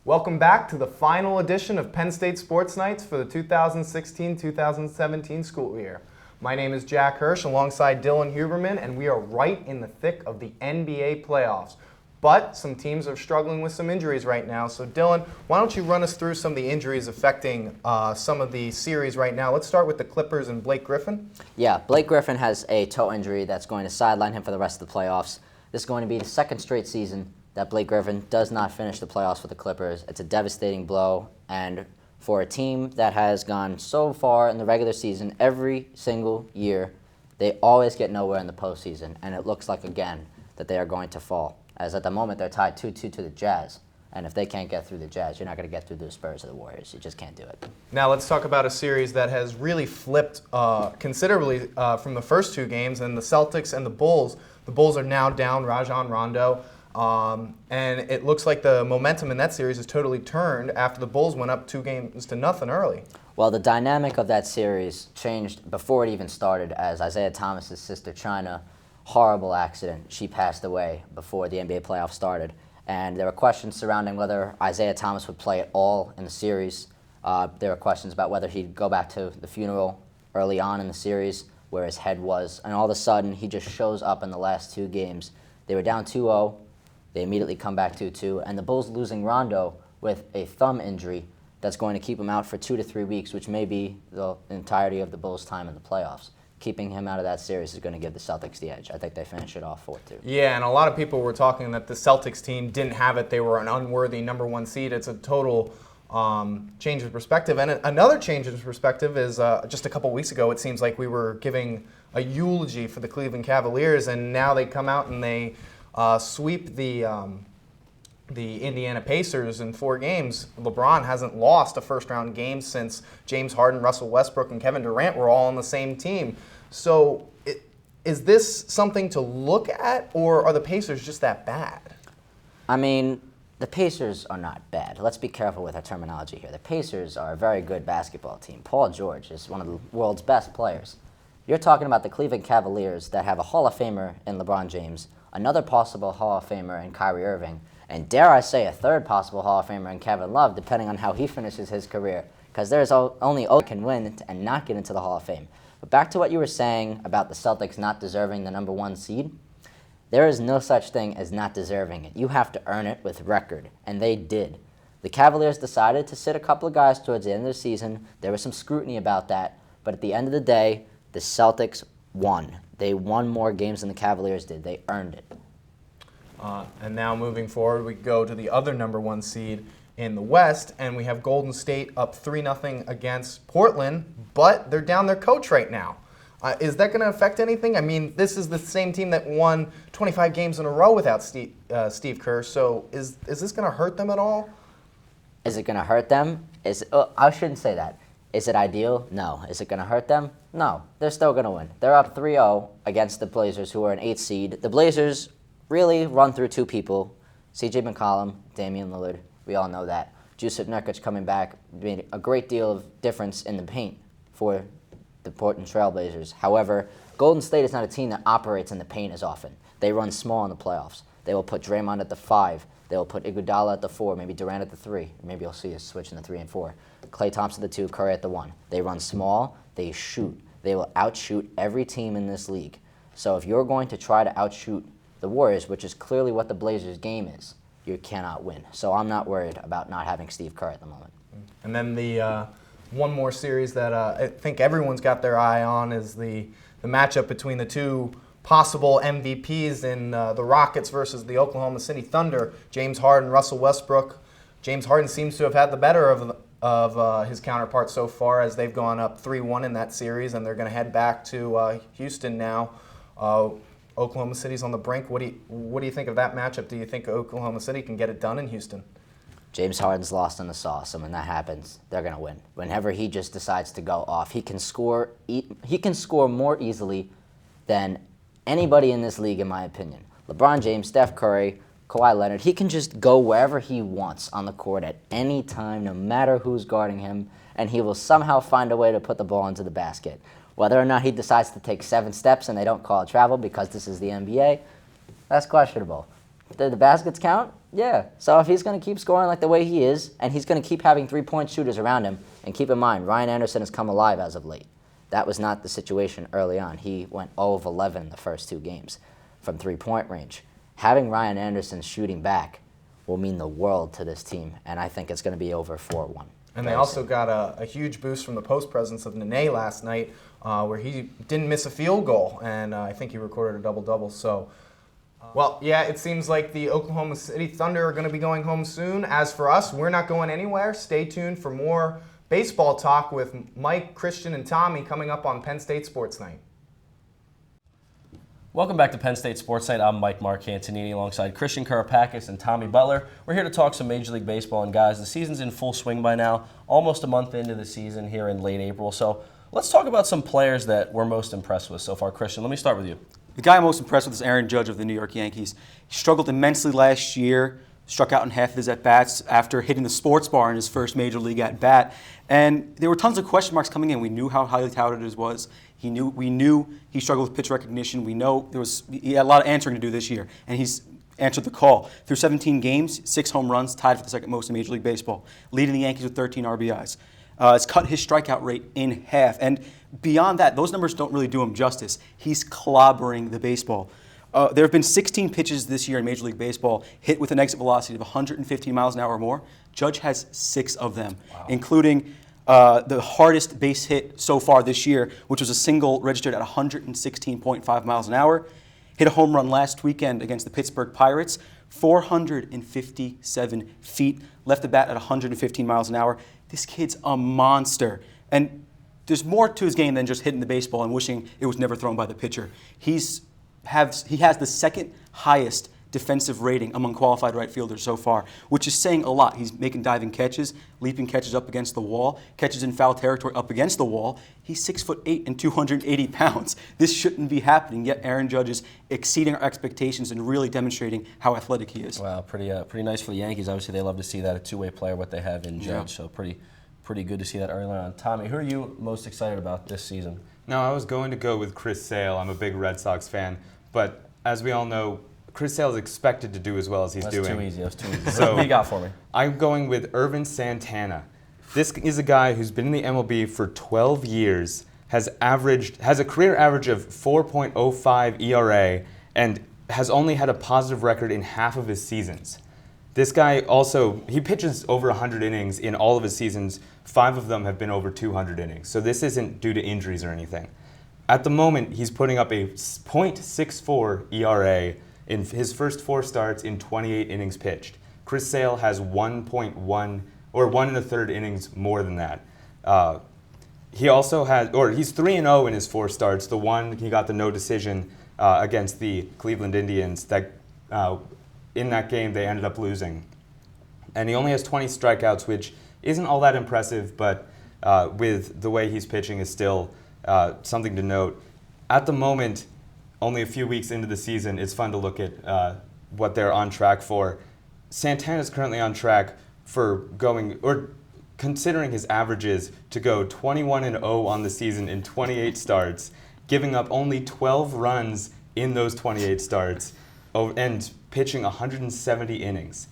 Welcome back to the final edition of Penn State Sports Nights for the 2016-2017 school year. My name is Jack Hirsch alongside Dylan Huberman, and we are right in the thick of the NBA playoffs. But some teams are struggling with some injuries right now. So Dylan, why don't you run us through some of the injuries affecting some of the series right now. Let's start with the Clippers and Blake Griffin. Yeah, Blake Griffin has a toe injury that's going to sideline him for the rest of the playoffs. This is going to be the second straight season that Blake Griffin does not finish the playoffs for the Clippers. It's a devastating blow, and for a team that has gone so far in the regular season every single year, they always get nowhere in the postseason, and it looks like, again, that they are going to fall. As at the moment, they're tied 2-2 to the Jazz, and if they can't get through the Jazz, you're not going to get through the Spurs or the Warriors. You just can't do it. Now let's talk about a series that has really flipped considerably from the first two games, and the Celtics and the Bulls. The Bulls are now down Rajon Rondo. And it looks like the momentum in that series has totally turned after the Bulls went up 2-0 early. Well, the dynamic of that series changed before it even started, as Isaiah Thomas's sister China, horrible accident. She passed away before the NBA playoffs started. And there were questions surrounding whether Isaiah Thomas would play at all in the series. There were questions about whether he'd go back to the funeral early on in the series where his head was. And all of a sudden, he just shows up in the last two games. They were down 2-0. They immediately come back 2-2, and the Bulls losing Rondo with a thumb injury that's going to keep him out for 2 to 3 weeks, which may be the entirety of the Bulls' time in the playoffs. Keeping him out of that series is going to give the Celtics the edge. I think they finish it off 4-2. Yeah, and a lot of people were talking that the Celtics team didn't have it. They were an unworthy number one seed. It's a total change of perspective. And another change of perspective is just a couple weeks ago, it seems like we were giving a eulogy for the Cleveland Cavaliers, and now they come out and they sweep the Indiana Pacers in 4 games. LeBron hasn't lost a first-round game since James Harden, Russell Westbrook, and Kevin Durant were all on the same team. So is this something to look at, or are the Pacers just that bad? I mean, the Pacers are not bad. Let's be careful with our terminology here. The Pacers are a very good basketball team. Paul George is one of the world's best players. You're talking about the Cleveland Cavaliers that have a Hall of Famer in LeBron James, another possible Hall of Famer in Kyrie Irving, and dare I say a third possible Hall of Famer in Kevin Love, depending on how he finishes his career, because there's only O can win and not get into the Hall of Fame. But back to what you were saying about the Celtics not deserving the number 1 seed, there is no such thing as not deserving it. You have to earn it with record, and they did. The Cavaliers decided to sit a couple of guys towards the end of the season. There was some scrutiny about that, but at the end of the day, the Celtics won. They won more games than the Cavaliers did. They earned it. And now moving forward, we go to the other number 1 seed in the West, and we have Golden State up 3-0 against Portland, but they're down their coach right now. Is that going to affect anything? I mean, this is the same team that won 25 games in a row without Steve Kerr, so is this going to hurt them at all? Is it going to hurt them? I shouldn't say that. Is it ideal? No. Is it going to hurt them? No. They're still going to win. They're up 3-0 against the Blazers, who are an 8th seed. The Blazers really run through 2 people, C.J. McCollum, Damian Lillard. We all know that. Jusuf Nurkic coming back made a great deal of difference in the paint for the Portland Trail Blazers. However, Golden State is not a team that operates in the paint as often. They run small in the playoffs. They will put Draymond at the 5. They will put Iguodala at the 4, maybe Durant at the 3. Maybe you'll see a switch in the 3 and 4. Klay Thompson at the 2, Curry at the 1. They run small. They shoot. They will outshoot every team in this league. So if you're going to try to outshoot the Warriors, which is clearly what the Blazers' game is, you cannot win. So I'm not worried about not having Steve Kerr at the moment. And then the one more series that I think everyone's got their eye on is the matchup between the 2 possible MVPs in the Rockets versus the Oklahoma City Thunder, James Harden, Russell Westbrook. James Harden seems to have had the better of his counterparts so far, as they've gone up 3-1 in that series, and they're going to head back to Houston now. Oklahoma City's on the brink. What do you think of that matchup? Do you think Oklahoma City can get it done in Houston? James Harden's lost in the sauce, and when that happens, they're going to win. Whenever he just decides to go off, he can score more easily than anybody in this league, in my opinion. LeBron James, Steph Curry, Kawhi Leonard, he can just go wherever he wants on the court at any time, no matter who's guarding him, and he will somehow find a way to put the ball into the basket. Whether or not he decides to take 7 steps and they don't call it travel because this is the NBA, that's questionable. The baskets count? Yeah. So if he's going to keep scoring like the way he is, and he's going to keep having three-point shooters around him, and keep in mind, Ryan Anderson has come alive as of late. That was not the situation early on. He went 0 of 11 the first 2 games from three-point range. Having Ryan Anderson shooting back will mean the world to this team, and I think it's going to be over 4-1. And they also got a huge boost from the post presence of Nene last night, where he didn't miss a field goal, and I think he recorded a double-double. So, well, yeah, it seems like the Oklahoma City Thunder are going to be going home soon. As for us, we're not going anywhere. Stay tuned for more baseball talk with Mike, Christian, and Tommy coming up on Penn State Sports Night. Welcome back to Penn State Sports Night. I'm Mike Marcantonini alongside Christian Karapakis and Tommy Butler. We're here to talk some Major League Baseball. And guys, the season's in full swing by now, almost a month into the season here in late April. So let's talk about some players that we're most impressed with so far. Christian, let me start with you. The guy I'm most impressed with is Aaron Judge of the New York Yankees. He struggled immensely last year, struck out in half of his at-bats after hitting the sports bar in his first Major League at-bat. And there were tons of question marks coming in. We knew how highly touted it was. We knew he struggled with pitch recognition. We know he had a lot of answering to do this year, and he's answered the call. Through 17 games, 6 home runs, tied for the second most in Major League Baseball, leading the Yankees with 13 RBIs. It's cut his strikeout rate in half. And beyond that, those numbers don't really do him justice. He's clobbering the baseball. There have been 16 pitches this year in Major League Baseball hit with an exit velocity of 115 miles an hour or more. Judge has 6 of them, including the hardest base hit so far this year, which was a single registered at 116.5 miles an hour. Hit a home run last weekend against the Pittsburgh Pirates, 457 feet, left the bat at 115 miles an hour. This kid's a monster. And there's more to his game than just hitting the baseball and wishing it was never thrown by the pitcher. He has the second highest defensive rating among qualified right fielders so far, which is saying a lot. He's making diving catches, leaping catches up against the wall, catches in foul territory up against the wall. He's 6'8" and 280 pounds. This shouldn't be happening, yet Aaron Judge is exceeding our expectations and really demonstrating how athletic he is. Wow, pretty nice for the Yankees. Obviously, they love to see that, a two-way player, what they have in Judge. So pretty good to see that early on. Tommy, who are you most excited about this season? No, I was going to go with Chris Sale. I'm a big Red Sox fan, but as we all know, Chris Sale is expected to do as well as he's doing. That's too easy. So, what do you got for me? I'm going with Ervin Santana. This is a guy who's been in the MLB for 12 years, has a career average of 4.05 ERA, and has only had a positive record in half of his seasons. This guy also, he pitches over 100 innings in all of his seasons. 5 of them have been over 200 innings. So this isn't due to injuries or anything. At the moment, he's putting up a .64 ERA in his first 4 starts in 28 innings pitched. Chris Sale has 1.1 or 1 1/3 innings more than that. He also has, or he's 3-0 in his 4 starts. The one he got the no decision against the Cleveland Indians. That in that game they ended up losing, and he only has 20 strikeouts, which isn't all that impressive. But with the way he's pitching, is still something to note. At the moment, only a few weeks into the season, it's fun to look at what they're on track for. Santana's currently on track for going, or considering his averages, to go 21-0 on the season in 28 starts, giving up only 12 runs in those 28 starts, and pitching 170 innings.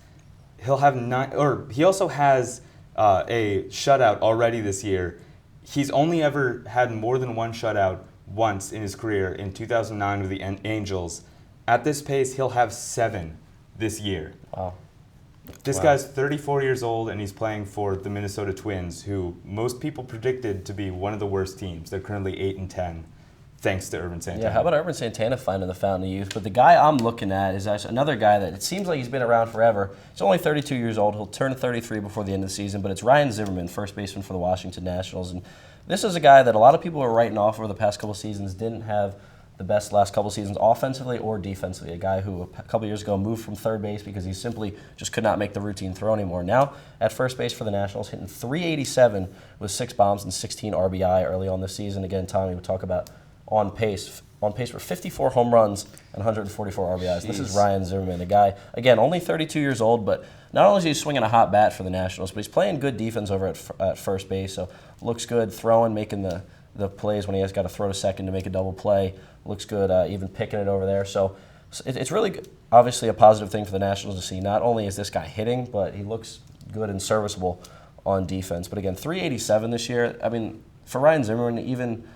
He'll have 9, or he also has a shutout already this year. He's only ever had more than 1 shutout once in his career, in 2009 with the Angels. At this pace, he'll have 7 this year. Wow. This guy's 34 years old, and he's playing for the Minnesota Twins, who most people predicted to be one of the worst teams. They're currently 8-10, thanks to Ervin Santana. Yeah, how about Ervin Santana finding the fountain of youth? But the guy I'm looking at is actually another guy that it seems like he's been around forever. He's only 32 years old. He'll turn 33 before the end of the season, but it's Ryan Zimmerman, first baseman for the Washington Nationals. And this is a guy that a lot of people are writing off over the past couple seasons, didn't have the best last couple seasons offensively or defensively. A guy who a couple years ago moved from third base because he simply just could not make the routine throw anymore. Now at first base for the Nationals, hitting .387 with 6 bombs and 16 RBI early on this season. Again, Tommy would talk about on pace for 54 home runs and 144 RBIs. This is Ryan Zimmerman, a guy, again, only 32 years old, but not only is he swinging a hot bat for the Nationals, but he's playing good defense over at first base, so looks good, throwing, making the plays when he has got to throw to second to make a double play. Looks good, even picking it over there. So it's really obviously a positive thing for the Nationals to see. Not only is this guy hitting, but he looks good and serviceable on defense. But again, 387 this year. I mean, for Ryan Zimmerman, even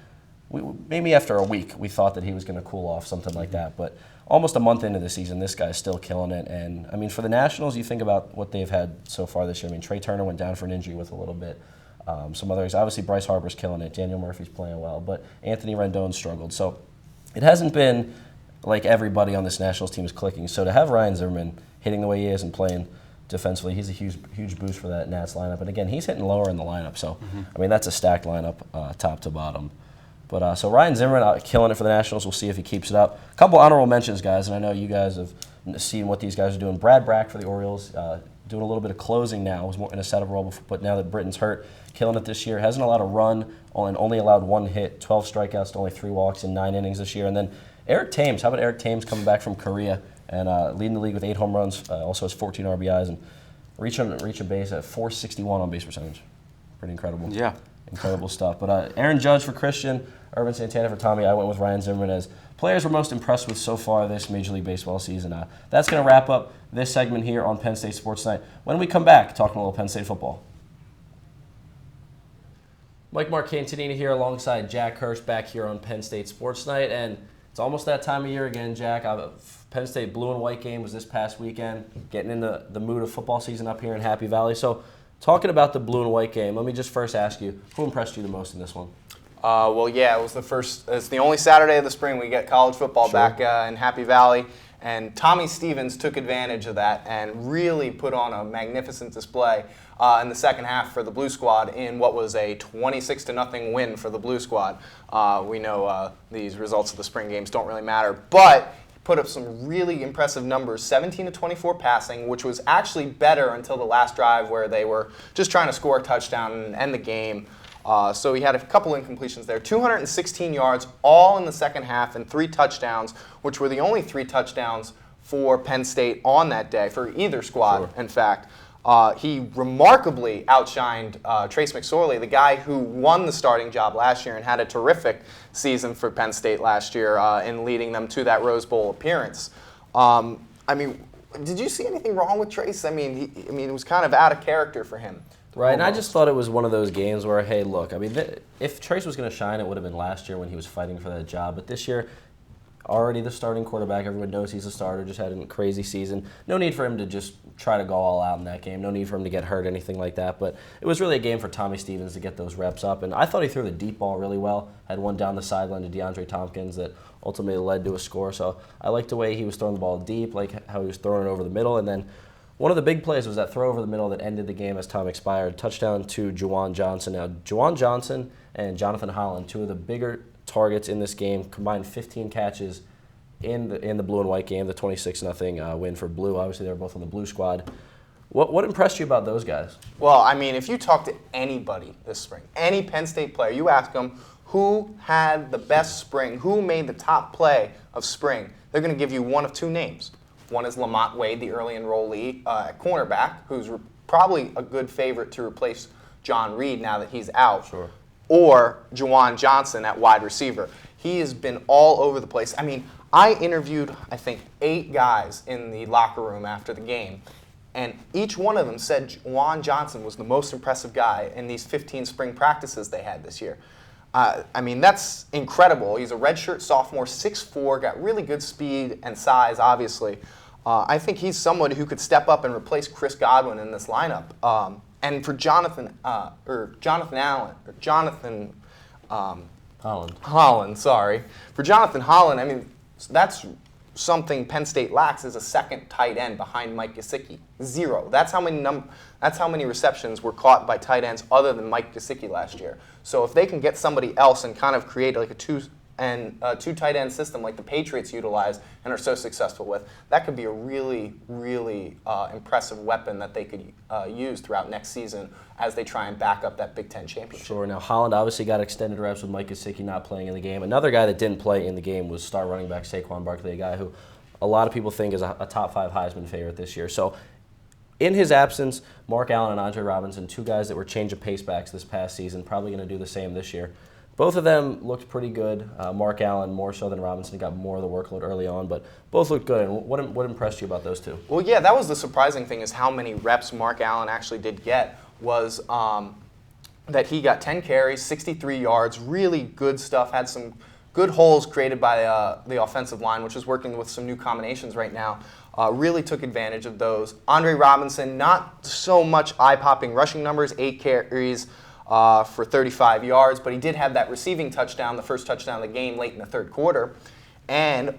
maybe after a week, we thought that he was going to cool off, something like that. But almost a month into the season, this guy's still killing it. And, I mean, for the Nationals, you think about what they've had so far this year. I mean, Trey Turner went down for an injury with a little bit. Some others, obviously Bryce Harper's killing it. Daniel Murphy's playing well. But Anthony Rendon struggled. So it hasn't been like everybody on this Nationals team is clicking. So to have Ryan Zimmerman hitting the way he is and playing defensively, he's a huge boost for that Nats lineup. And again, he's hitting lower in the lineup. So, I mean, that's a stacked lineup top to bottom. But so Ryan Zimmerman killing it for the Nationals. We'll see if he keeps it up. A couple honorable mentions, guys, and I know you guys have seen what these guys are doing. Brad Brack for the Orioles, doing a little bit of closing now. Was more in a setup role before, but now that Britton's hurt, killing it this year. Hasn't allowed a run and only allowed 1 hit, 12 strikeouts to only 3 walks in 9 innings this year. And then Eric Thames. How about Eric Thames coming back from Korea and leading the league with 8 home runs, also has 14 RBIs, and reaching base at 461 on base percentage. Pretty incredible. Yeah. Incredible stuff. But Aaron Judge for Christian, Irvin Santana for Tommy. I went with Ryan Zimmerman as players we're most impressed with so far this Major League Baseball season. That's going to wrap up this segment here on Penn State Sports Night. When we come back, talking a little Penn State football. Mike Marcantonini here alongside Jack Hirsch back here on Penn State Sports Night. And it's almost that time of year again, Jack. Penn State blue and white game was this past weekend, getting in the mood of football season up here in Happy Valley. So talking about the blue and white game, let me just first ask you, who impressed you the most in this one? Well, yeah, it was it's the only Saturday of the spring we get college football back in Happy Valley. And Tommy Stevens took advantage of that and really put on a magnificent display in the second half for the Blue Squad in what was a 26-0 win for the Blue Squad. We know these results of the spring games don't really matter, but put up some really impressive numbers, 17-24 passing, which was actually better until the last drive where they were just trying to score a touchdown and end the game. So he had a couple incompletions there. 216 yards, all in the second half, and 3 touchdowns, which were the only 3 touchdowns for Penn State on that day, for either squad, in fact. He remarkably outshined Trace McSorley, the guy who won the starting job last year and had a terrific season for Penn State last year in leading them to that Rose Bowl appearance. I mean, did you see anything wrong with Trace? I mean, it was kind of out of character for him. Right, and I just thought it was one of those games where, hey, look, I mean, if Trace was going to shine, it would have been last year when he was fighting for that job. But this year, already the starting quarterback, everyone knows he's a starter, just had a crazy season. No need for him to just try to go all out in that game. No need for him to get hurt, anything like that. But it was really a game for Tommy Stevens to get those reps up. And I thought he threw the deep ball really well. Had one down the sideline to DeAndre Tompkins that ultimately led to a score. So I liked the way he was throwing the ball deep, like how he was throwing it over the middle. And then one of the big plays was that throw over the middle that ended the game as time expired. Touchdown to Juwan Johnson. Now, Juwan Johnson and Jonathan Holland, 2 of the bigger targets in this game, combined 15 catches in the blue and white game, the 26-0 win for Blue. Obviously, they were both on the Blue Squad. What impressed you about those guys? Well, I mean, if you talk to anybody this spring, any Penn State player, you ask them who had the best spring, who made the top play of spring, they're going to give you one of 2 names. One is Lamont Wade, the early enrollee at cornerback, who's probably a good favorite to replace John Reed now that he's out. Sure. Or Juwan Johnson at wide receiver. He has been all over the place. I mean, I interviewed, I think, 8 guys in the locker room after the game, and each one of them said Juwan Johnson was the most impressive guy in these 15 spring practices they had this year. I mean, that's incredible. He's a redshirt sophomore, 6'4", got really good speed and size, obviously. I think he's someone who could step up and replace Chris Godwin in this lineup. And for Jonathan Holland, sorry. For Jonathan Holland, I mean, that's something Penn State lacks is a second tight end behind Mike Gesicki. 0. That's how many receptions were caught by tight ends other than Mike Gesicki last year. So if they can get somebody else and kind of create like a two tight end system like the Patriots utilize and are so successful with, that could be a really, really impressive weapon that they could use throughout next season as they try and back up that Big Ten championship. Sure. Now, Holland obviously got extended reps with Mike Gesicki not playing in the game. Another guy that didn't play in the game was star running back Saquon Barkley, a guy who a lot of people think is a top 5 Heisman favorite this year. So in his absence, Mark Allen and Andre Robinson, 2 guys that were change of pace backs this past season, probably going to do the same this year. Both of them looked pretty good. Mark Allen more so than Robinson, got more of the workload early on, but both looked good. And what impressed you about those two? Well, yeah, that was the surprising thing is how many reps Mark Allen actually did get was that he got 10 carries, 63 yards, really good stuff, had some good holes created by the offensive line, which is working with some new combinations right now. Really took advantage of those. Andre Robinson, not so much eye-popping rushing numbers, 8 carries for 35 yards, but he did have that receiving touchdown, the first touchdown of the game late in the third quarter. And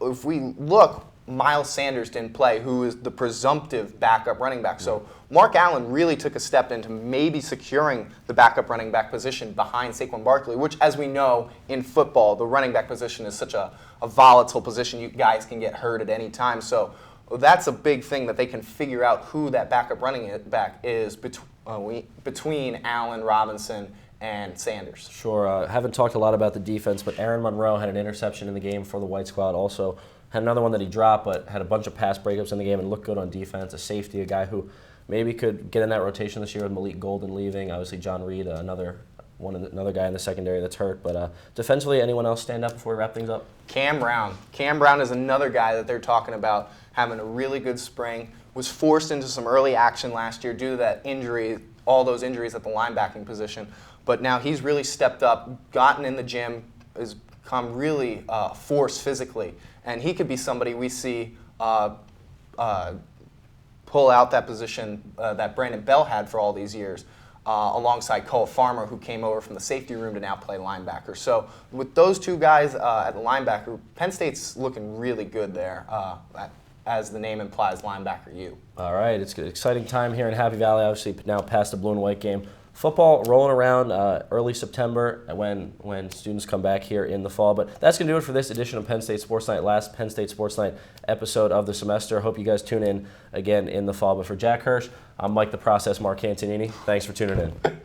if we look, Miles Sanders didn't play, who is the presumptive backup running back. So Mark Allen really took a step into maybe securing the backup running back position behind Saquon Barkley, which, as we know, in football, the running back position is such a volatile position. You guys can get hurt at any time. So that's a big thing that they can figure out who that backup running back is between Allen, Robinson, and Sanders. Sure. Haven't talked a lot about the defense, but Aaron Monroe had an interception in the game for the White Squad. Also had another one that he dropped, but had a bunch of pass breakups in the game and looked good on defense. A safety, a guy who maybe could get in that rotation this year with Malik Golden leaving. Obviously, John Reed, another guy in the secondary that's hurt. But defensively, anyone else stand up before we wrap things up? Cam Brown. Cam Brown is another guy that they're talking about having a really good spring. Was forced into some early action last year due to that injury, all those injuries at the linebacking position. But now he's really stepped up, gotten in the gym, has become really force physically. And he could be somebody we see pull out that position that Brandon Bell had for all these years, alongside Cole Farmer, who came over from the safety room to now play linebacker. So with those two guys at the linebacker, Penn State's looking really good there, as the name implies, linebacker U. All right, it's an exciting time here in Happy Valley, obviously now past the blue and white game. Football rolling around early September when students come back here in the fall. But that's going to do it for this edition of Penn State Sports Night, last Penn State Sports Night episode of the semester. Hope you guys tune in again in the fall. But for Jack Hirsch, I'm Mike the Process Mark Cantonini. Thanks for tuning in.